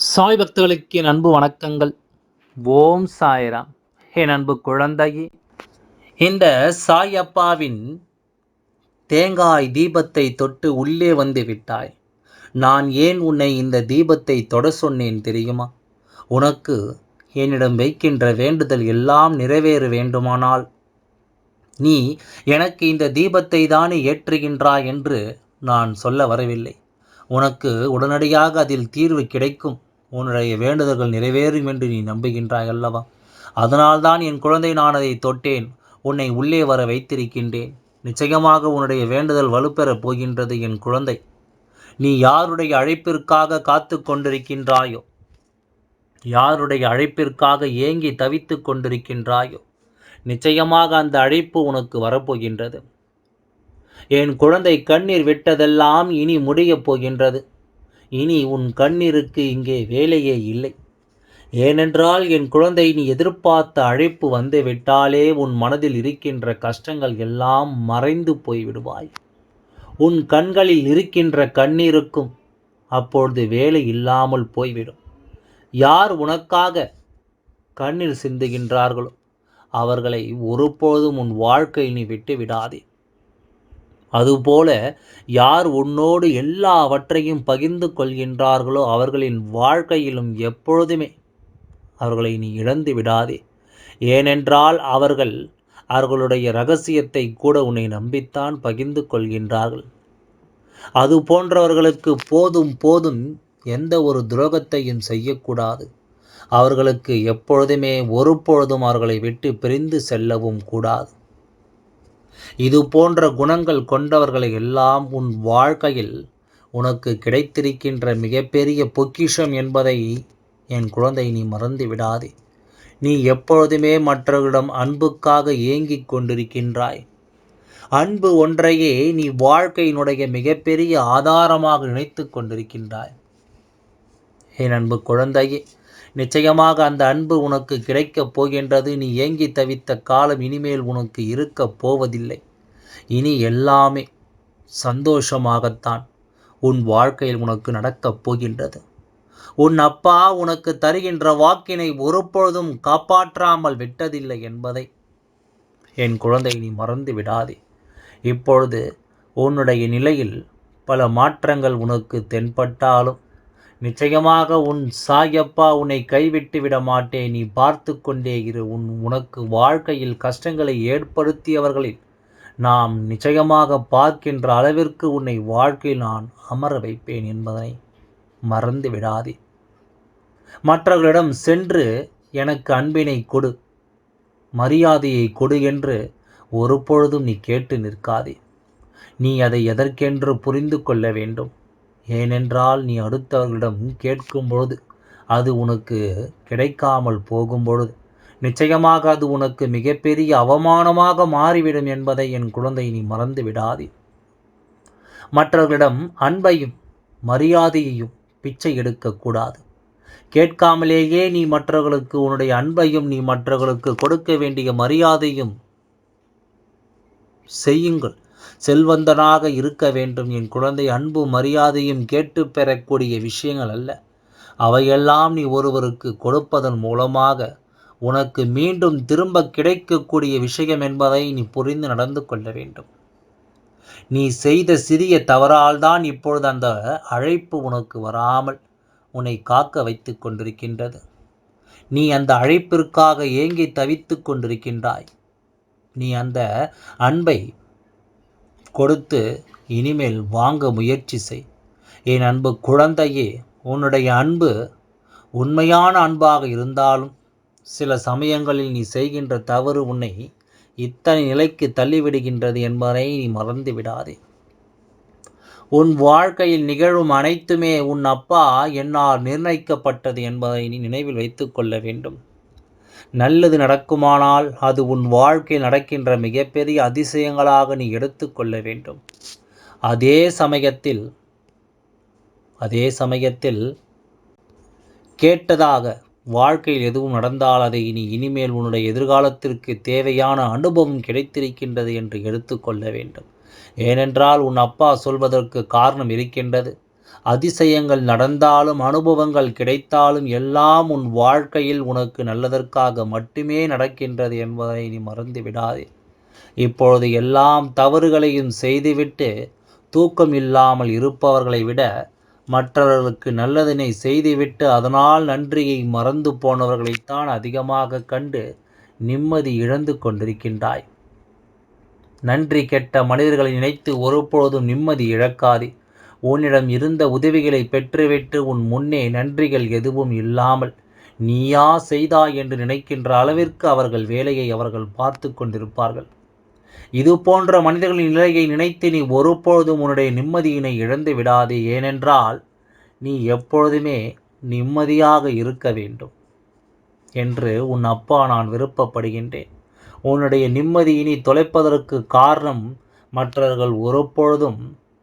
சாய் பக்தர்களுக்கு என் அன்பு வணக்கங்கள். ஓம் சாய்ராம். என் அன்பு குழந்தையே, இந்த சாய் அப்பாவின் தேங்காய் தீபத்தை தொட்டு உள்ளே வந்து விட்டாய். நான் ஏன் உன்னை இந்த தீபத்தை தொட சொன்னேன் தெரியுமா? உனக்கு என்னிடம் வைக்கின்ற வேண்டுதல் எல்லாம் நிறைவேற வேண்டுமானால் நீ எனக்கு இந்த தீபத்தை தானே ஏற்றுகின்றாய் என்று நான் சொல்ல வரவில்லை. உனக்கு உடனடியாக அதில் தீர்வு கிடைக்கும், உன்னுடைய வேண்டுதல்கள் நிறைவேறும் என்று நீ நம்புகின்றாய் அல்லவா? அதனால்தான் என் குழந்தை, நான் அதை தொட்டேன், உன்னை உள்ளே வர வைத்திருக்கின்றேன். நிச்சயமாக உன்னுடைய வேண்டுதல் வலுப்பெறப் போகின்றது என் குழந்தை. நீ யாருடைய அழைப்பிற்காக காத்து கொண்டிருக்கின்றாயோ, யாருடைய அழைப்பிற்காக ஏங்கி தவித்து கொண்டிருக்கின்றாயோ, நிச்சயமாக அந்த அழைப்பு உனக்கு வரப்போகின்றது. என் குழந்தை, கண்ணீர் விட்டதெல்லாம் இனி முடியப் போகின்றது. இனி உன் கண்ணீருக்கு இங்கே வேலையே இல்லை. ஏனென்றால் என் குழந்தை, நீ எதிர்பார்த்த அழைப்பு வந்து விட்டாலே உன் மனதில் இருக்கின்ற கஷ்டங்கள் எல்லாம் மறைந்து போய்விடுவாய். உன் கண்களில் இருக்கின்ற கண்ணீருக்கும் அப்பொழுது வேலை இல்லாமல் போய்விடும். யார் உனக்காக கண்ணீர் சிந்துகின்றார்களோ அவர்களை ஒருபோதும் உன் வாழ்க்கை நீ விட்டு விடாதே. அதுபோல யார் உன்னோடு எல்லாவற்றையும் பகிர்ந்து கொள்கின்றார்களோ அவர்களின் வாழ்க்கையிலும் எப்பொழுதுமே அவர்களை நீ இழந்து விடாதே. ஏனென்றால் அவர்களுடைய இரகசியத்தை கூட உன்னை நம்பித்தான் பகிர்ந்து கொள்கின்றார்கள். அது போன்றவர்களுக்கு போதும் போதும், எந்த ஒரு துரோகத்தையும் செய்யக்கூடாது. அவர்களுக்கு எப்பொழுதுமே ஒருபொழுதும் அவர்களை விட்டு பிரிந்து செல்லவும் கூடாது. இது போன்ற குணங்கள் கொண்டவர்களை எல்லாம் உன் வாழ்க்கையில் உனக்கு கிடைத்திருக்கின்ற மிகப்பெரிய பொக்கிஷம் என்பதை என் குழந்தை நீ மறந்து விடாதே. நீ எப்பொழுதுமே மற்றவர்களிடம் அன்புக்காக ஏங்கிக் கொண்டிருக்கின்றாய். அன்பு ஒன்றையே நீ வாழ்க்கையினுடைய மிகப்பெரிய ஆதாரமாக நினைத்து கொண்டிருக்கின்றாய். என் அன்பு குழந்தையே, நிச்சயமாக அந்த அன்பு உனக்கு கிடைக்கப் போகின்றது. நீ ஏங்கி தவித்த காலம் இனிமேல் உனக்கு இருக்கப் போவதில்லை. இனி எல்லாமே சந்தோஷமாகத்தான் உன் வாழ்க்கையில் உனக்கு நடக்கப் போகின்றது. உன் அப்பா உனக்கு தருகின்ற வாக்கினை ஒருபொழுதும் காப்பாற்றாமல் விட்டதில்லை என்பதை என் குழந்தை நீ மறந்து விடாதே. இப்பொழுது உன்னுடைய நிலையில் பல மாற்றங்கள் உனக்கு தென்பட்டாலும் நிச்சயமாக உன் சாயப்பா உன்னை கைவிட்டு விட மாட்டேன். நீ பார்த்து கொண்டே இரு. உனக்கு வாழ்க்கையில் கஷ்டங்களை ஏற்படுத்தியவர்களில் நாம் நிச்சயமாக பார்க்கின்ற அளவிற்கு உன்னை வாழ்க்கையில் நான் அமர வைப்பேன் என்பதனை மறந்து விடாதே. மற்றவர்களிடம் சென்று எனக்கு அன்பினை கொடு, மரியாதையை கொடு என்று ஒருபொழுதும் நீ கேட்டு நிற்காதே. நீ அதை எதற்கென்று புரிந்து கொள்ள வேண்டும். ஏனென்றால் நீ அடுத்தவர்களிடம் கேட்கும் பொழுது அது உனக்கு கிடைக்காமல் போகும் பொழுது நிச்சயமாக அது உனக்கு மிகப்பெரிய அவமானமாக மாறிவிடும் என்பதை என் குழந்தை நீ மறந்து விடாதே. மற்றவர்களிடம் அன்பையும் மரியாதையையும் பிச்சை எடுக்கக்கூடாது. கேட்காமலேயே நீ மற்றவர்களுக்கு உன்னுடைய அன்பையும் நீ மற்றவர்களுக்கு கொடுக்க வேண்டிய மரியாதையும் செய்யுங்கள். செல்வந்தனாக இருக்க வேண்டும் என் குழந்தை. அன்பு மரியாதையும் கேட்டு பெறக்கூடிய விஷயங்கள் அல்ல. அவையெல்லாம் நீ ஒருவருக்கு கொடுப்பதன் மூலமாக உனக்கு மீண்டும் திரும்ப கிடைக்கக்கூடிய விஷயம் என்பதை நீ புரிந்து நடந்து கொள்ள வேண்டும். நீ செய்த சிறிய தவறால் தான் இப்பொழுது அந்த அழைப்பு உனக்கு வராமல் உன்னை காக்க வைத்து கொண்டிருக்கின்றது. நீ அந்த அழைப்பிற்காக ஏங்கி தவித்து கொண்டிருக்கின்றாய். நீ அந்த அன்பை கொடுத்து இனிமேல் வாங்க முயற்சி செய். என் அன்பு குழந்தையே, உன்னுடைய அன்பு உண்மையான அன்பாக இருந்தாலும் சில சமயங்களில் நீ செய்கின்ற தவறு உன்னை இத்தனை நிலைக்கு தள்ளிவிடுகின்றது என்பதை நீ மறந்து விடாதே. உன் வாழ்க்கையில் நிகழும் அனைத்துமே உன் அப்பா என்னால் நிர்ணயிக்கப்பட்டது என்பதை நீ நினைவில் வைத்து கொள்ள வேண்டும். நல்லது நடக்குமானால் அது உன் வாழ்க்கையில் நடக்கின்ற மிகப்பெரிய அதிசயங்களாக நீ எடுத்துக்கொள்ள வேண்டும். அதே சமயத்தில் கேட்டதாக வாழ்க்கையில் எதுவும் நடந்தால் அதை நீ இனிமேல் உன்னுடைய எதிர்காலத்திற்கு தேவையான அனுபவம் கிடைத்திருக்கின்றது என்று எடுத்துக்கொள்ள வேண்டும். ஏனென்றால் உன் அப்பா சொல்வதற்கு காரணம் இருக்கின்றது. அதிசயங்கள் நடந்தாலும் அனுபவங்கள் கிடைத்தாலும் எல்லாம் உன் வாழ்க்கையில் உனக்கு நல்லதற்காக மட்டுமே நடக்கின்றது என்பதை நீ மறந்து விடாதே. இப்பொழுது எல்லாம் தவறுகளையும் செய்துவிட்டு தூக்கம் இல்லாமல் இருப்பவர்களை விட மற்றவர்களுக்கு நல்லதனை செய்துவிட்டு அதனால் நன்றியை மறந்து போனவர்களைத்தான் அதிகமாக கண்டு நிம்மதி இழந்து கொண்டிருக்கின்றாய். நன்றி கெட்ட மனிதர்களை நினைத்து ஒருபொழுதும் நிம்மதி இழக்காதே. உன்னிடம் இருந்த உதவிகளை பெற்றுவிட்டு உன் முன்னே நன்றிகள் எதுவும் இல்லாமல் நீயா செய்தாய் என்று நினைக்கின்ற அளவிற்கு அவர்கள் வேலையை அவர்கள் பார்த்து கொண்டிருப்பார்கள். இது போன்ற மனிதர்களின் நிலையை நினைத்து நீ ஒருபொழுதும் உன்னுடைய நிம்மதியினை இழந்து விடாதே. ஏனென்றால் நீ எப்பொழுதுமே நிம்மதியாக இருக்க வேண்டும் என்று உன் அப்பா நான் விருப்பப்படுகின்றேன். உன்னுடைய நிம்மதியினை தொலைப்பதற்கு காரணம் மற்றவர்கள் ஒருபொழுதும்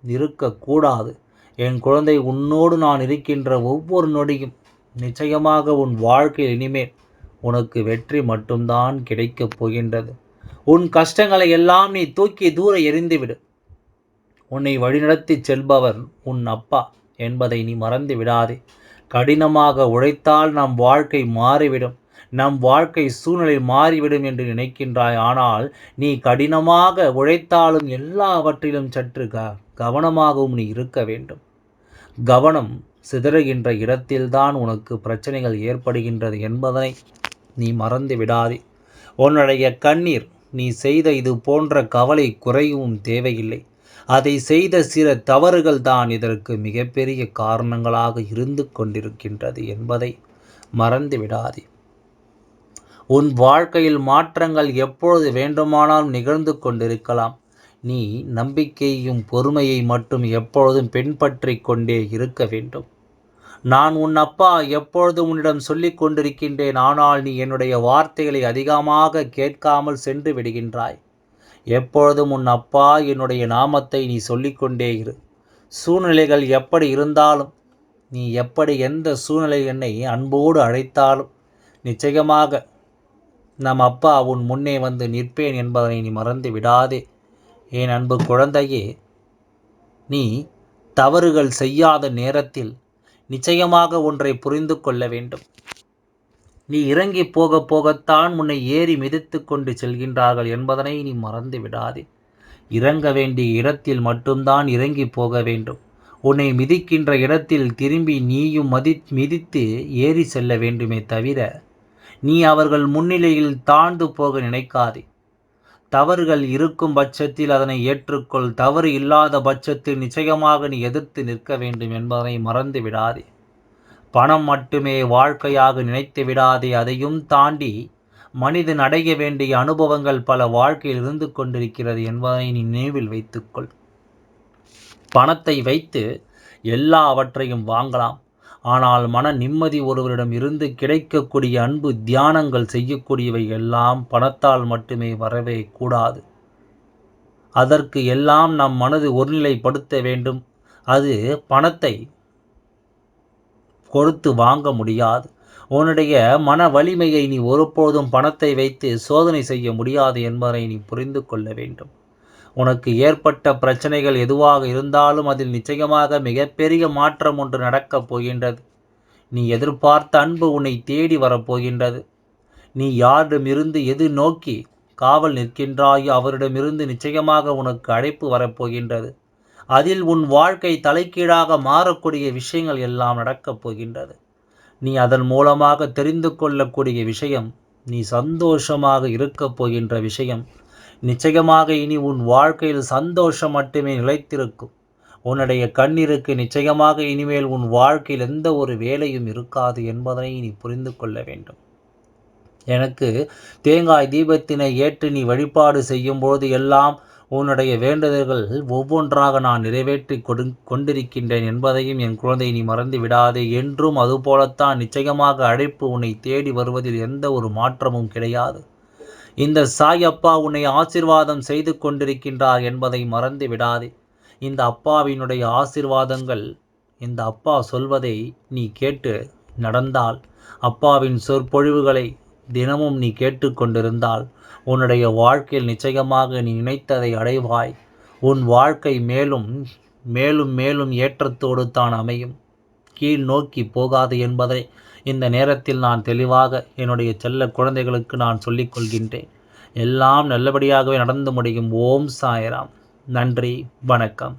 இருக்கக்கூடாது. என் குழந்தை, உன்னோடு நான் இருக்கின்ற ஒவ்வொரு நொடியும் நிச்சயமாக உன் வாழ்க்கையில் இனிமேல் உனக்கு வெற்றி மட்டும்தான் கிடைக்கப் போகின்றது. உன் கஷ்டங்களை எல்லாம் நீ தூக்கி தூர எறிந்துவிடு. உன்னை வழிநடத்தி செல்பவர் உன் அப்பா என்பதை நீ மறந்து விடாதே. கடினமாக உழைத்தால் நம் வாழ்க்கை மாறிவிடும், நம் வாழ்க்கை சூழ்நிலை மாறிவிடும் என்று நினைக்கின்றாய். ஆனால் நீ கடினமாக உழைத்தாலும் எல்லாவற்றிலும் சற்று கவனமாகவும் நீ இருக்க வேண்டும். கவனம் சிதறுகின்ற இடத்தில்தான் உனக்கு பிரச்சனைகள் ஏற்படுகின்றது என்பதனை நீ மறந்து விடாதே. உன்னுடைய கண்ணீர், நீ செய்த இது போன்ற கவலை குறையவும் தேவையில்லை. அதை செய்த சில தவறுகள் தான் இதற்கு மிகப்பெரிய காரணங்களாக இருந்து கொண்டிருக்கின்றது என்பதை மறந்து விடாதே. உன் வாழ்க்கையில் மாற்றங்கள் எப்பொழுது வேண்டுமானாலும் நிகழ்ந்து கொண்டிருக்கலாம். நீ நம்பிக்கையும் பொறுமையை மட்டும் எப்பொழுதும் பின்பற்றி கொண்டே இருக்க வேண்டும். நான் உன் அப்பா எப்பொழுதும் உன்னிடம் சொல்லிக் கொண்டிருக்கின்றேன். ஆனால் நீ என்னுடைய வார்த்தைகளை அதிகமாக கேட்காமல் சென்று விடுகின்றாய். எப்பொழுதும் உன் அப்பா என்னுடைய நாமத்தை நீ சொல்லிக்கொண்டே இரு. சூழ்நிலைகள் எப்படி இருந்தாலும், நீ எப்படி எந்த சூழ்நிலை என்னை அன்போடு அழைத்தாலும் நிச்சயமாக நம் அப்பா உன் முன்னே வந்து நிற்பேன் என்பதனை நீ மறந்து விடாதே. என் அன்பு குழந்தையே, நீ தவறுகள் செய்யாத நேரத்தில் நிச்சயமாக ஒன்றை புரிந்து கொள்ள வேண்டும். நீ இறங்கி போக போகத்தான் உன்னை ஏறி மிதித்து கொண்டு செல்கின்றார்கள் என்பதனை நீ மறந்து விடாதே. இறங்க வேண்டிய இடத்தில் மட்டும்தான் இறங்கி போக வேண்டும். உன்னை மிதிக்கின்ற இடத்தில் திரும்பி நீயும் மிதித்து ஏறி செல்ல வேண்டுமே தவிர நீ அவர்கள் முன்னிலையில் தாழ்ந்து போக நினைக்காதே. தவறுகள் இருக்கும் பட்சத்தில் அதனை ஏற்றுக்கொள். தவறு இல்லாத பட்சத்தில் நிச்சயமாக நீ எதிர்த்து நிற்க வேண்டும் என்பதனை மறந்து விடாதே. பணம் மட்டுமே வாழ்க்கையாக நினைத்து விடாதே. அதையும் தாண்டி மனிதன் அடைய வேண்டிய அனுபவங்கள் பல வாழ்க்கையில் இருந்து கொண்டிருக்கிறது என்பதனை நீ நினைவில் வைத்துக்கொள். பணத்தை வைத்து எல்லாவற்றையும் வாங்கலாம். ஆனால் மன நிம்மதி ஒருவரிடம் இருந்து கிடைக்கக்கூடிய அன்பு, தியானங்கள் செய்யக்கூடியவை எல்லாம் பணத்தால் மட்டுமே வரவே கூடாது. அதற்கு எல்லாம் நம் மனது ஒருநிலைப்படுத்த வேண்டும். அது பணத்தை கொடுத்து வாங்க முடியாது. உன்னுடைய மன வலிமையை நீ ஒருபோதும் பணத்தை வைத்து சோதனை செய்ய முடியாது என்பதை நீ புரிந்து கொள்ள வேண்டும். உனக்கு ஏற்பட்ட பிரச்சனைகள் எதுவாக இருந்தாலும் அதில் நிச்சயமாக மிகப்பெரிய மாற்றம் ஒன்று நடக்கப் போகின்றது. நீ எதிர்பார்த்த அன்பு உன்னை தேடி வரப்போகின்றது. நீ யாரிடமிருந்து எது நோக்கி காவல் நிற்கின்றாயோ அவரிடமிருந்து நிச்சயமாக உனக்கு அழைப்பு வரப்போகின்றது. அதில் உன் வாழ்க்கை தலைகீழாக மாறக்கூடிய விஷயங்கள் எல்லாம் நடக்கப் போகின்றது. நீ அதன் மூலமாக தெரிந்து கொள்ளக்கூடிய விஷயம், நீ சந்தோஷமாக இருக்கப் போகின்ற விஷயம். நிச்சயமாக இனி உன் வாழ்க்கையில் சந்தோஷம் மட்டுமே நிலைத்திருக்கும். உன்னுடைய கண்ணீருக்கு நிச்சயமாக இனிமேல் உன் வாழ்க்கையில் எந்த ஒரு வேலையும் இருக்காது என்பதனை நீ புரிந்து கொள்ள வேண்டும். எனக்கு தேங்காய் தீபத்தினை ஏற்று நீ வழிபாடு செய்யும்போது எல்லாம் உன்னுடைய வேண்டுதல்கள் ஒவ்வொன்றாக நான் நிறைவேற்றி கொண்டிருக்கின்றேன் என்பதையும் என் குழந்தை நீ மறந்து விடாதே. என்றும் அதுபோலத்தான் நிச்சயமாக அழைப்பு உன்னை தேடி வருவதில் எந்த ஒரு மாற்றமும் கிடையாது. இந்த சாயப்பா உன்னை ஆசீர்வாதம் செய்து கொண்டிருக்கின்றார் என்பதை மறந்து விடாதே. இந்த அப்பாவினுடைய ஆசீர்வாதங்கள், இந்த அப்பா சொல்வதை நீ கேட்டு நடந்தால், அப்பாவின் சொற்பொழிவுகளை தினமும் நீ கேட்டுக்கொண்டிருந்தால் உன்னுடைய வாழ்க்கையில் நிச்சயமாக நீ நினைத்ததை அடைவாய். உன் வாழ்க்கை மேலும் மேலும் மேலும் ஏற்றத்தோடு தான் அமையும், கீழ் நோக்கி போகாது என்பதை இந்த நேரத்தில் நான் தெளிவாக என்னுடைய செல்ல குழந்தைகளுக்கு நான் சொல்லிக் கொள்கின்றேன். எல்லாம் நல்லபடியாகவே நடந்து முடியும். ஓம் சாய்ராம். நன்றி, வணக்கம்.